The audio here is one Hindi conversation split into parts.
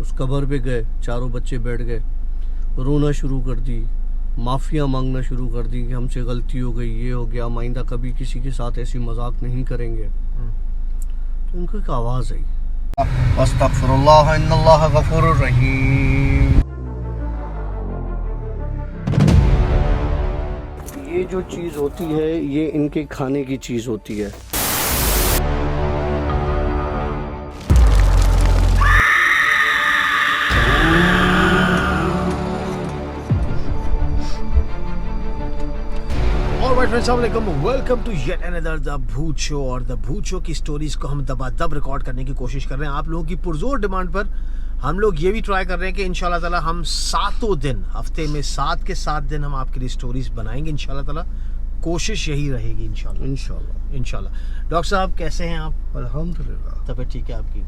उस कब्र पे गए, चारों बच्चे बैठ गए, रोना शुरू कर दी, माफ़िया मांगना शुरू कर दी कि हमसे गलती हो गई, ये हो गया, आइंदा कभी किसी के साथ ऐसी मजाक नहीं करेंगे। तो उनको एक आवाज़ आई, अस्तगफिरुल्लाह इन्नल्लाह गफूरुर रहीम। ये जो चीज़ होती है ये इनके खाने की चीज़ होती है। Welcome to yet another the Bhoot show. और द भूत शो की स्टोरीज को हम दबादब रिकॉर्ड करने की कोशिश कर रहे हैं आप लोगों की पुरजोर डिमांड पर। हम लोग ये भी ट्राई कर रहे हैं कि इंशाल्लाह ताला हम सातों दिन, हफ्ते में 7 के 7 दिन हम आपके लिए स्टोरीज बनाएंगे इंशाल्लाह ताला। कोशिश यही रहेगी इंशाल्लाह। डॉक्टर साहब कैसे हैं आप? अल्हम्दुलिल्लाह तबीयत ठीक है आपकी?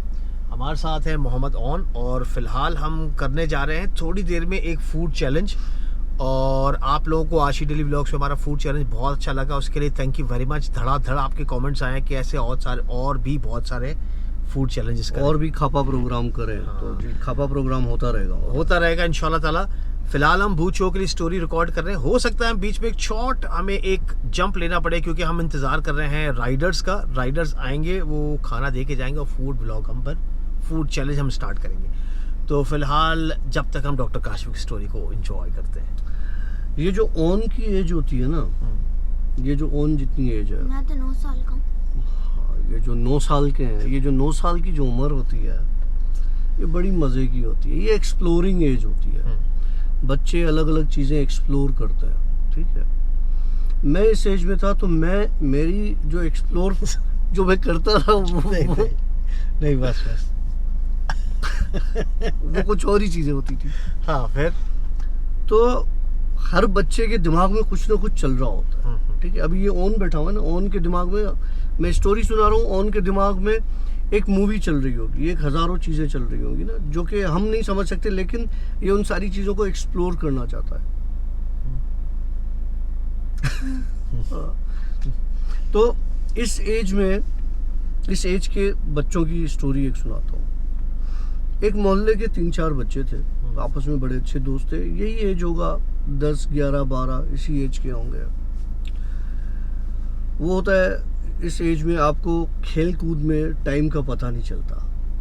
हमारे साथ है मोहम्मद ऑन और फिलहाल हम करने जा रहे हैं थोड़ी देर में एक फूड चैलेंज। और आप लोगों को आशी डेली व्लॉग्स में हमारा फूड चैलेंज बहुत अच्छा लगा, उसके लिए थैंक यू वेरी मच। धड़ाधड़ आपके कमेंट्स आए कि ऐसे और भी बहुत सारे फूड चैलेंजेस और भी खापा प्रोग्राम करें। तो जी खापा प्रोग्राम होता रहेगा इंशाल्लाह ताला। फिलहाल हम भूत शो के लिए स्टोरी रिकॉर्ड कर रहे हैं। हो सकता है बीच में एक शॉर्ट हमें एक जंप लेना पड़े क्योंकि हम इंतजार कर रहे हैं राइडर्स का। राइडर्स आएंगे, वो खाना दे के जाएंगे और फूड व्लॉग हम पर फूड चैलेंज हम स्टार्ट करेंगे। तो फिलहाल जब तक हम डॉक्टर काशिफ की स्टोरी को एंजॉय करते हैं। ये जो ओन की एज होती है ना, ये जो ओन जितनी एज है, मैं तो 9 साल का हूँ। ये जो 9 साल के हैं, ये जो 9 साल की जो उम्र होती है ये बड़ी मज़े की होती है। ये एक्सप्लोरिंग एज होती है। बच्चे अलग अलग चीज़ें एक्सप्लोर करते हैं, ठीक है। मैं इस एज में था तो मेरी जो एक्सप्लोर जो मैं करता था नहीं बस वो कुछ और ही चीज़ें होती थी। हाँ फिर तो हर बच्चे के दिमाग में कुछ ना कुछ चल रहा होता है, ठीक है। अभी ये ओन बैठा हुआ है ना, ओन के दिमाग में मैं स्टोरी सुना रहा हूँ, ओन के दिमाग में एक मूवी चल रही होगी, एक हज़ारों चीज़ें चल रही होंगी ना, जो कि हम नहीं समझ सकते, लेकिन ये उन सारी चीज़ों को एक्सप्लोर करना चाहता है। तो इस एज के बच्चों की स्टोरी एक सुनाता हूँ। एक मोहल्ले के 3-4 बच्चे थे, आपस में बड़े अच्छे दोस्त थे। यही एज होगा 10, 11, 12, इसी एज के होंगे। वो होता है इस एज में आपको खेल कूद में टाइम का पता नहीं चलता।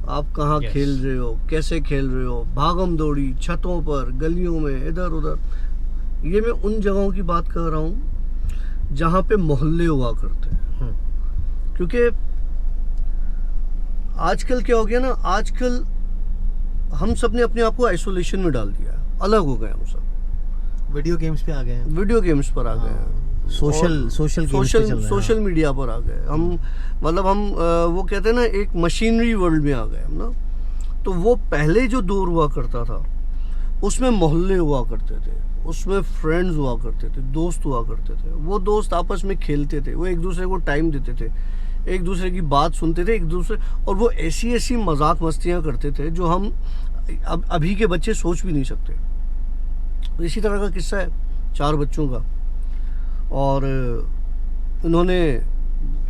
आप कहाँ खेल रहे हो, कैसे खेल रहे हो, भागम दौड़ी छतों पर, गलियों में, इधर उधर। ये मैं उन जगहों की बात कर रहा हूँ जहाँ पे मोहल्ले हुआ करते हैं। क्योंकि आजकल क्या हो गया ना, आजकल हम सब ने अपने आप को आइसोलेशन में डाल दिया, अलग हो गए हम सब। वीडियो गेम्स पे आ गए हैं, वीडियो गेम्स पर आ गए हैं, सोशल मीडिया पर आ गए हम। मतलब हम वो कहते हैं ना, एक मशीनरी वर्ल्ड में आ गए हम ना। तो वो पहले जो दौर हुआ करता था उसमें मोहल्ले हुआ करते थे, उसमें फ्रेंड्स हुआ करते थे, दोस्त हुआ करते थे। वो दोस्त आपस में खेलते थे, वो एक दूसरे को टाइम देते थे, एक दूसरे की बात सुनते थे, एक दूसरे, और वो ऐसी मजाक मस्तियाँ करते थे जो हम अभी के बच्चे सोच भी नहीं सकते। तो इसी तरह का किस्सा है 4 बच्चों का। और उन्होंने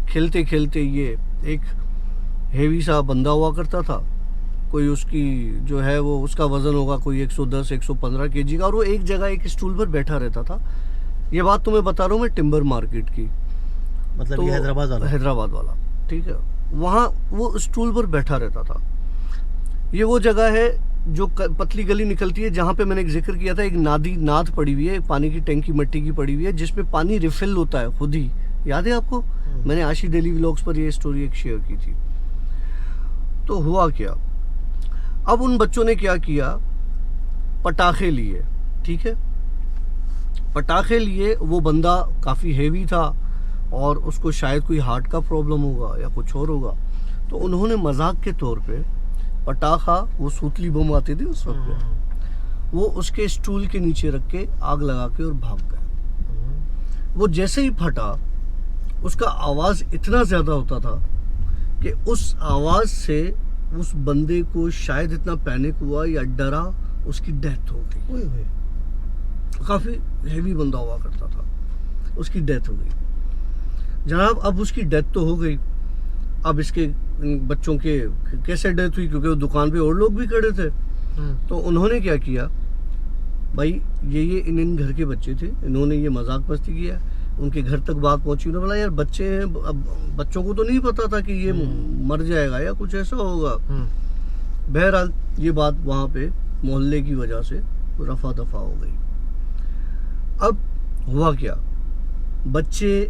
खेलते खेलते, ये एक हेवी सा बंदा हुआ करता था, कोई उसकी जो है वो उसका वज़न होगा कोई 110-115 kg का, और वो एक जगह एक स्टूल पर बैठा रहता था। ये बात तो मैं बता रहा हूँ मैं टिम्बर मार्केट की, मतलब तो ये हैदराबाद वाला, ठीक है। वहाँ वो स्टूल पर बैठा रहता था। ये वो जगह है जो पतली गली निकलती है जहाँ पे मैंने एक जिक्र किया था, एक नाद पड़ी हुई है, पानी की टैंकी मिट्टी की पड़ी हुई है, जिसमें पानी रिफिल होता है खुद ही। याद है आपको? मैंने आशी डेली व्लॉग्स पर ये स्टोरी एक शेयर की थी। तो हुआ क्या, अब उन बच्चों ने क्या किया, पटाखे लिए, ठीक है। पटाखे लिए, वो बंदा काफ़ी हेवी था और उसको शायद कोई हार्ट का प्रॉब्लम होगा या कुछ और होगा। तो उन्होंने मजाक के तौर पे पटाखा, वो सूतली बम आते थे उस वक्त, वो उसके स्टूल के नीचे रख के आग लगा के और भाग गए। वो जैसे ही फटा, उसका आवाज़ इतना ज़्यादा होता था कि उस आवाज़ से उस बंदे को शायद इतना पैनिक हुआ या डरा, उसकी डेथ हो गई। काफ़ी हेवी बंदा हुआ करता था, उसकी डेथ हो गई। जनाब अब उसकी डेथ तो हो गई, अब इसके इन बच्चों के कैसे डेथ हुई, क्योंकि वो दुकान पे और लोग भी खड़े थे। तो उन्होंने क्या किया, भाई ये इन घर के बच्चे थे, इन्होंने ये मजाक मस्ती किया, उनके घर तक बात पहुंची। उन्होंने बोला यार बच्चे हैं, अब बच्चों को तो नहीं पता था कि ये मर जाएगा या कुछ ऐसा होगा। बहरहाल ये बात वहाँ पे मोहल्ले की वजह से रफा दफा हो गई। अब हुआ क्या, बच्चे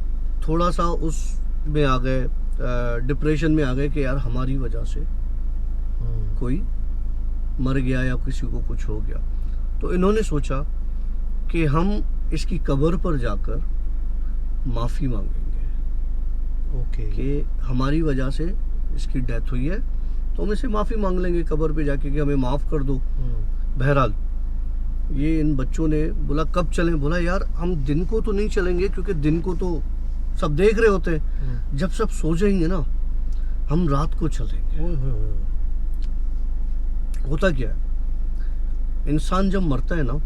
थोड़ा सा उस में आ गए, डिप्रेशन में आ गए कि यार हमारी वजह से कोई मर गया या किसी को कुछ हो गया। तो इन्होंने सोचा कि हम इसकी कब्र पर जाकर माफ़ी मांगेंगे। ओके। कि हमारी वजह से इसकी डेथ हुई है, तो हम इसे माफ़ी मांग लेंगे कब्र पे जाके कि हमें माफ़ कर दो। बहरहाल ये इन बच्चों ने बोला कब चलें, बोला यार हम दिन को तो नहीं चलेंगे, क्योंकि दिन को तो सब देख रहे होते हैं, जब सब सो जाएंगे ना हम रात को चलेंगे। होता क्या है, इंसान जब मरता है ना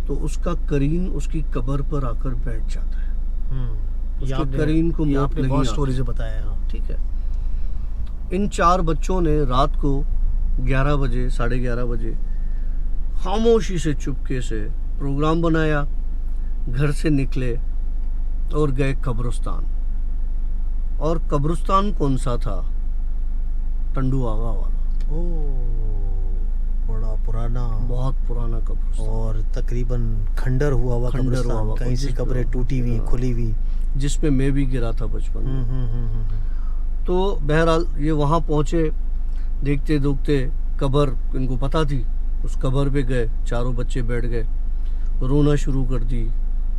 तो उसका करीन उसकी कब्र पर आकर बैठ जाता है। उसके करीन को मौत नहीं बहुत आती। स्टोरी से बताया। हाँ। ठीक है। इन 4 बच्चों ने रात को 11 बजे 11:30 बजे खामोशी से चुपके से प्रोग्राम बनाया, घर से निकले और गए कब्रिस्तान। और कब्रिस्तान कौन सा था, टंडू आगा वाला। ओ, बड़ा पुराना, बहुत पुराना कब्रिस्तान, और तकरीबन खंडर हुआ हुआ खंडर कब्रिस्तान, हुआ हुआ कहीं से कब्रिस्तान। कब्रें टूटी हुई, हाँ। खुली हुई। जिसपे मैं भी गिरा था बचपन में। तो बहरहाल ये वहाँ पहुँचे, देखते देखते कब्र इनको पता थी, उस कब्र पे गए, चारों बच्चे बैठ गए, रोना शुरू कर दी,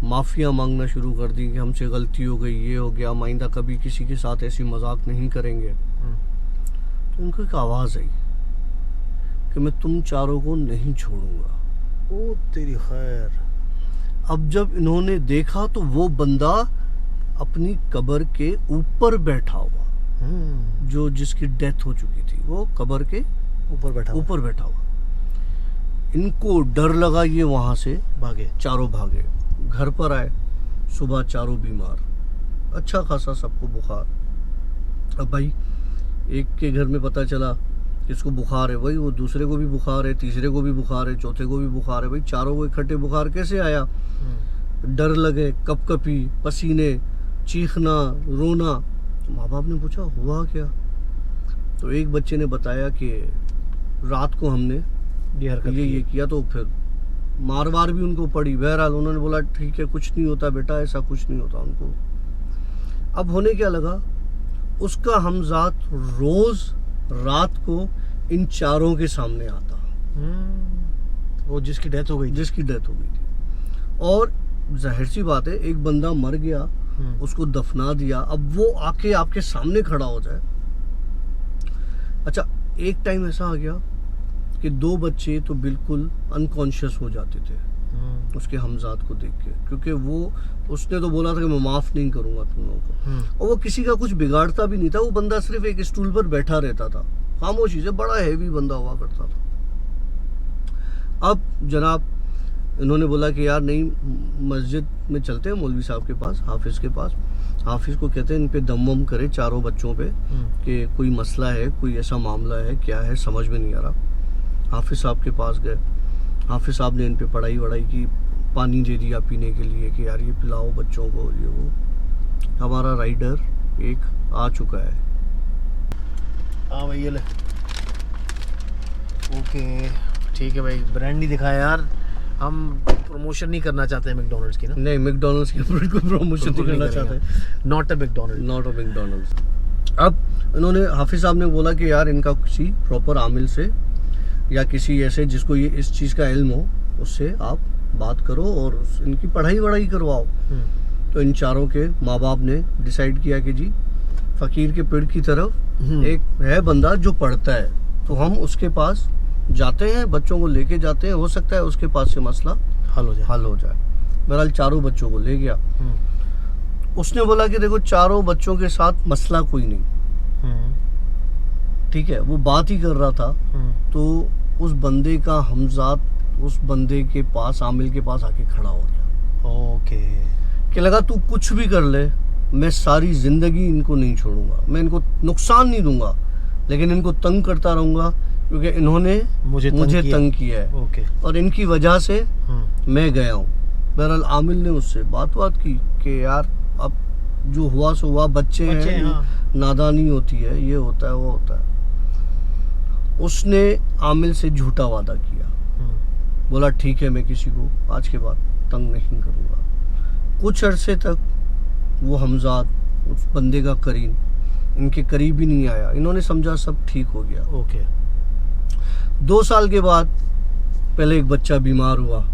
माफ़िया मांगना शुरू कर दी कि हमसे गलती हो गई, ये हो गया, आइंदा कभी किसी के साथ ऐसी मजाक नहीं करेंगे। तो उनको एक आवाज़ आई कि मैं तुम चारों को नहीं छोड़ूंगा। ओ तेरी खैर। अब जब इन्होंने देखा तो वो बंदा अपनी कब्र के ऊपर बैठा हुआ, जो जिसकी डेथ हो चुकी थी, वो कब्र के ऊपर बैठा हुआ। ऊपर बैठा हुआ। इनको डर लगा, ये वहां से भागे। चारों भागे, घर पर आए, सुबह चारों बीमार, अच्छा खासा सबको बुखार। अब भाई एक के घर में पता चला किसको बुखार है, वही वो दूसरे को भी बुखार है, तीसरे को भी बुखार है, चौथे को भी बुखार है। भाई चारों को इकट्ठे बुखार कैसे आया, डर लगे, कपकपी, पसीने, चीखना, रोना। तो माँ बाप ने पूछा हुआ क्या, तो एक बच्चे ने बताया कि रात को हमने ये किया, तो फिर मार वार भी उनको पड़ी। बहरहाल उन्होंने बोला ठीक है कुछ नहीं होता बेटा, ऐसा कुछ नहीं होता उनको। अब होने क्या लगा, उसका हमजात रोज रात को इन चारों के सामने आता, वो जिसकी डेथ हो गई। जिसकी डेथ हो गई थी। और जाहिर सी बात है, एक बंदा मर गया, उसको दफना दिया, अब वो आके आपके सामने खड़ा हो जाए। अच्छा एक टाइम ऐसा आ गया कि 2 बच्चे तो बिल्कुल अनकॉन्शियस हो जाते थे उसके हमजात को देख के, क्योंकि वो उसने तो बोला था कि मैं माफ़ नहीं करूंगा तुम लोगों को। और वो किसी का कुछ बिगाड़ता भी नहीं था, वो बंदा सिर्फ एक स्टूल पर बैठा रहता था खामोशी से, बड़ा हैवी बंदा हुआ करता था। अब जनाब इन्होंने बोला कि यार नहीं, मस्जिद में चलते हैं मौलवी साहब के पास, हाफिज़ के पास। हाफिज़ को कहते हैं इन पे दम वम करे चारों बच्चों पे कि कोई मसला है, कोई ऐसा मामला है, क्या है समझ में नहीं आ रहा। हाफिज़ साहब के पास गए, हाफिज़ साहब ने इन पे पढ़ाई वढ़ाई की, पानी दे दिया पीने के लिए कि यार ये पिलाओ बच्चों को, ये वो। हमारा राइडर एक आ चुका है। हाँ भाई ये ले। ओके ठीक है भाई, ब्रांड नहीं दिखाया यार, हम प्रमोशन नहीं करना चाहते हैं मैकडॉनल्ड्स की ना। नहीं, मैकडॉनल्ड्स के ऊपर कोई प्रमोशन नहीं करना चाहते, not a McDonald, not a McDonald's. अब इन्होंने हाफिज़ साहब ने बोला कि यार इनका किसी प्रॉपर आमिल से या किसी ऐसे जिसको ये इस चीज़ का इल्म हो, उससे आप बात करो और इनकी पढ़ाई वढ़ाई करवाओ। तो इन चारों के माँ बाप ने डिसाइड किया कि जी फ़कीर के पेड़ की तरफ एक है बंदा जो पढ़ता है, तो हम उसके पास जाते हैं, बच्चों को लेके जाते हैं, हो सकता है उसके पास से मसला हल हो जाए। बहरहाल चारों बच्चों को ले गया। उसने बोला कि देखो चारों बच्चों के साथ मसला कोई नहीं, ठीक है, वो बात ही कर रहा था। तो उस बंदे का हमजात उस बंदे के पास, आमिल के पास आके खड़ा हो गया। ओके। कि लगा तू कुछ भी कर ले, मैं सारी ज़िंदगी इनको नहीं छोड़ूंगा, मैं इनको नुकसान नहीं दूंगा, लेकिन इनको तंग करता रहूंगा क्योंकि इन्होंने मुझे तंग किया है। ओके। और इनकी वजह से मैं गया हूँ। बहरहाल आमिल ने उससे बात की कि यार अब जो हुआ सो हुआ, बच्चे हैं, हाँ। नादानी होती है, ये होता है वो होता है। उसने आमिल से झूठा वादा किया, बोला ठीक है मैं किसी को आज के बाद तंग नहीं करूँगा। कुछ अरसे तक वो हमजाद, उस बंदे का करीन, इनके करीब ही नहीं आया। इन्होंने समझा सब ठीक हो गया। ओके। 2 साल के बाद पहले एक बच्चा बीमार हुआ।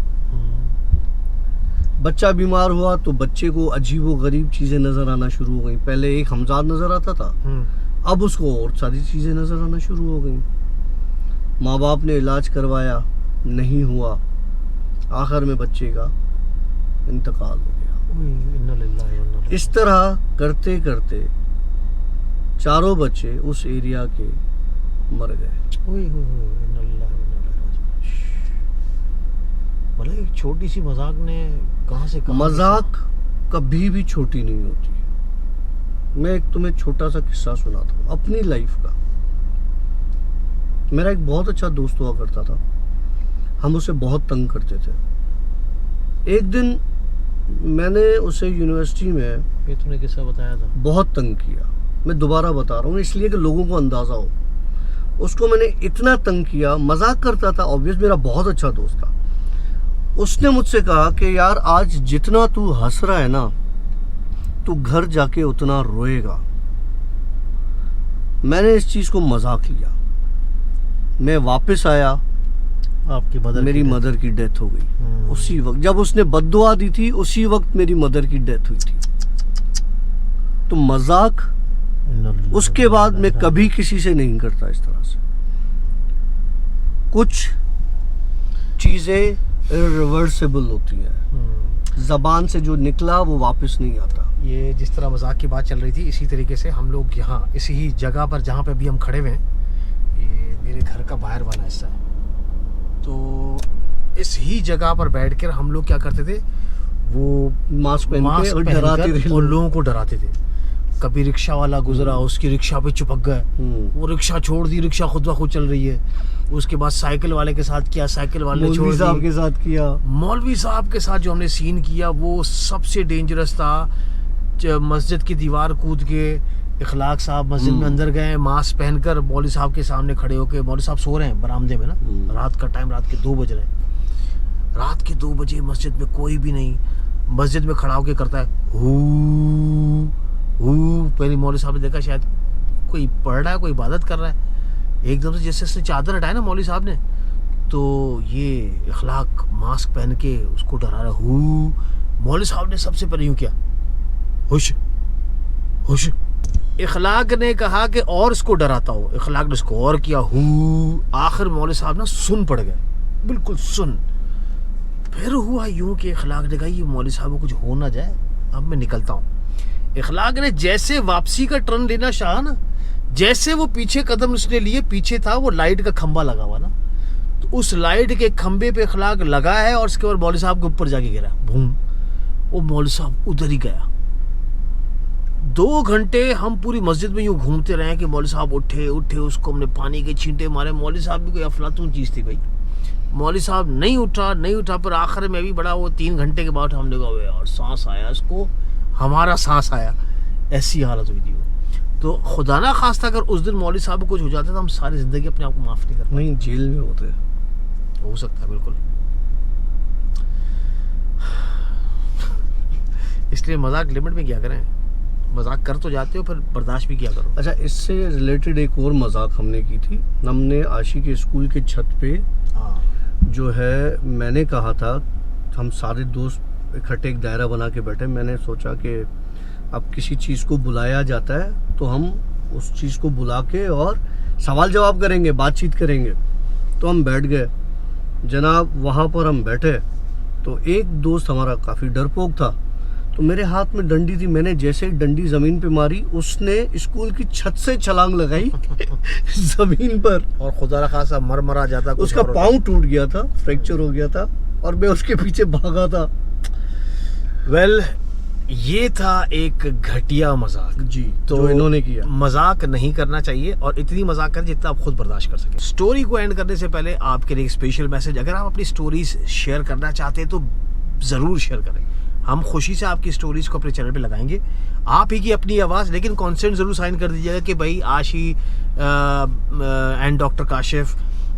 बच्चा बीमार हुआ तो बच्चे को अजीब व गरीब चीज़ें नज़र आना शुरू हो गई। पहले एक हमजाद नज़र आता था, अब उसको और सारी चीज़ें नज़र आना शुरू हो गई। माँ बाप ने इलाज करवाया, नहीं हुआ, आखिर में बच्चे का इंतकाल हो गया। इस तरह करते करते 4 बच्चे उस एरिया के मर गए। मतलब एक छोटी सी मजाक ने कहाँ से मजाक कभी भी छोटी नहीं होती। मैं एक तुम्हें छोटा सा किस्सा सुनाता हूँ अपनी लाइफ का। मेरा एक बहुत अच्छा दोस्त हुआ करता था, हम उसे बहुत तंग करते थे। एक दिन मैंने उसे यूनिवर्सिटी में, ये तुमने किस्सा बताया था, बहुत तंग किया। मैं दोबारा बता रहा हूँ इसलिए कि लोगों को अंदाज़ा हो। उसको मैंने इतना तंग किया, मजाक करता था, ऑब्वियस मेरा बहुत अच्छा दोस्त था। उसने मुझसे कहा कि यार आज जितना तू हंस रहा है ना, तू घर जाके उतना रोएगा। मैंने इस चीज़ को मजाक लिया। मैं वापस आया, आपकी मेरी मदर की डेथ हो गई। उसी वक्त जब उसने बद्दुआ दी थी, उसी वक्त मेरी मदर की डेथ हुई थी। तो मजाक उसके बाद मैं कभी किसी से नहीं करता इस तरह से। कुछ चीज़ें इरिवर्सिबल होती है, ज़बान से जो निकला वो वापस नहीं आता। ये जिस तरह मजाक की बात चल रही थी, इसी तरीके से हम लोग यहाँ इसी ही जगह पर जहाँ पे अभी हम खड़े हुए हैं, ये मेरे घर का बाहर वाला हिस्सा है। तो इस ही जगह पर बैठकर हम लोग क्या करते थे, वो मास्क पहन के और डराते थे, और लोगों को डराते थे। कभी रिक्शा वाला गुजरा, उसकी रिक्शा पे चिपक गए, वो रिक्शा छोड़ दी, रिक्शा खुद ब खुद चल रही है। उसके बाद साइकिल वाले के साथ किया, साइकिल वाले ने छोड़ दी। मौलवी साहब के साथ किया। मौलवी साहब के साथ जो हमने सीन किया वो सबसे डेंजरस था। मस्जिद की दीवार कूद के इखलाक साहब मस्जिद में अंदर गए, मास्क पहनकर मौलवी साहब के सामने खड़े होके। मौलवी साहब सो रहे हैं बरामदे में ना, रात का टाइम, रात के 2 बज रहे हैं। रात के 2 बजे मस्जिद में कोई भी नहीं, मस्जिद में खड़ा होके करता है हू हू। पहले मौलवी साहब ने देखा शायद कोई पढ़ रहा है, कोई इबादत कर रहा है। एकदम से जैसे उसने चादर हटाया ना मौलवी साहब ने, तो ये इखलाक मास्क पहन के उसको डरा रहा हू। मौलवी साहब ने सबसे पहले यूँ किया, हुश हुश। इखलाक ने कहा कि और इसको डराता हो। इखलाक ने इसको और किया, हू। आखिर मौलवी साहब ना सुन पड़ गए, बिल्कुल सुन। फिर हुआ यूं कि इखलाक ने कहा ये मौलवी साहब को कुछ हो ना जाए, अब मैं निकलता हूँ। इखलाक ने जैसे वापसी का टर्न लेना चाहा ना, जैसे वो पीछे कदम उसने लिए, पीछे था वो लाइट का खंबा लगा हुआ ना, तो उस लाइट के खंबे पे इखलाक लगा है और उसके बाद मौलवी साहब के ऊपर जाके गिरा, बूम। वो मौलवी साहब उधर ही गया। 2 घंटे हम पूरी मस्जिद में यूं घूमते रहे कि मौलवी साहब उठे, उसको हमने पानी के छींटे मारे। मौलवी साहब भी कोई अफलातून चीज़ थी भाई। मौलवी साहब नहीं उठा, पर आखिर में भी बड़ा वो 3 घंटे के बाद हमने कहा यार सांस आया इसको, हमारा सांस आया, ऐसी हालत हुई थी वो। तो खुदा ना खास्ता अगर उस दिन मौलवी साहब को कुछ हो जाता तो हम सारी ज़िंदगी अपने आप को माफ़ नहीं करते। नहीं, जेल में होते, हो सकता है बिल्कुल। इसलिए मजाक लिमिट में किया करें। मजाक कर तो जाते हो, फिर बर्दाश्त भी किया करो। अच्छा, इससे रिलेटेड एक और मजाक हमने की थी। हमने आशी के स्कूल के छत पे जो है, मैंने कहा था, हम सारे दोस्त इकट्ठे एक दायरा बना के बैठे। मैंने सोचा कि अब किसी चीज़ को बुलाया जाता है तो हम उस चीज़ को बुला के और सवाल जवाब करेंगे, बातचीत करेंगे। तो हम बैठ गए जनाब। वहाँ पर हम बैठे तो एक दोस्त हमारा काफ़ी डरपोक था, तो मेरे हाथ में डंडी थी। मैंने जैसे ही डंडी ज़मीन पे मारी, उसने स्कूल की छत से छलांग लगाई ज़मीन पर, और खुदा रखा सा मर जाता, उसका पाँव टूट गया था, फ्रैक्चर हो गया था, और मैं उसके पीछे भागा था। वेल, ये था एक घटिया मजाक। जी तो जो इन्होंने किया। मजाक नहीं करना चाहिए और इतनी मजाक करें जितना आप खुद बर्दाश्त कर सकें। स्टोरी को एंड करने से पहले आपके लिए एक स्पेशल मैसेज, अगर आप अपनी स्टोरीज शेयर करना चाहते हैं तो ज़रूर शेयर करें। हम खुशी से आपकी स्टोरीज को अपने चैनल पे लगाएंगे, आप ही की अपनी आवाज़, लेकिन कॉन्सेंट ज़रूर साइन कर दीजिएगा कि भाई आशी and doctor Kashif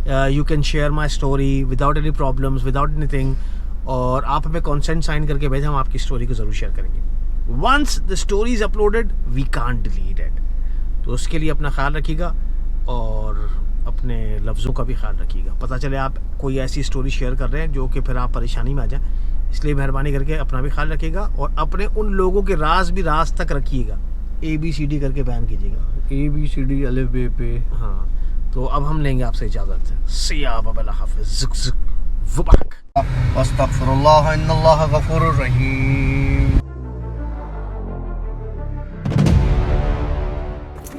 you can share my story without any problems, without anything, और आप हमें कॉन्सेंट साइन करके भेजें, हम आपकी स्टोरी को ज़रूर शेयर करेंगे। Once the story is uploaded we can't delete it. तो उसके लिए अपना ख्याल रखिएगा और अपने लफ्ज़ों का भी ख्याल रखिएगा। पता चले आप कोई ऐसी स्टोरी शेयर कर रहे हैं जो कि फिर आप परेशानी में आ जाएं, इसलिए मेहरबानी करके अपना भी ख्याल रखिएगा और अपने उन लोगों के राज भी राज तक रखिएगा। ABCD करके बयान कीजिएगा, ABCD अलिफ बे पे। हाँ। तो अब हम लेंगे आपसे इजाज़त। सिया बबला हाफिज़ ज़ुक ज़ुक वुबाक। अस्तगफिरुल्लाह इन्नल्लाह गफूरुर रहीम।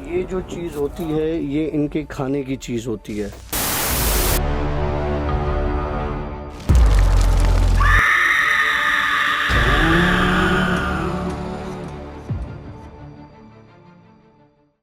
ये जो चीज़ होती है ये इनके खाने की चीज़ होती है।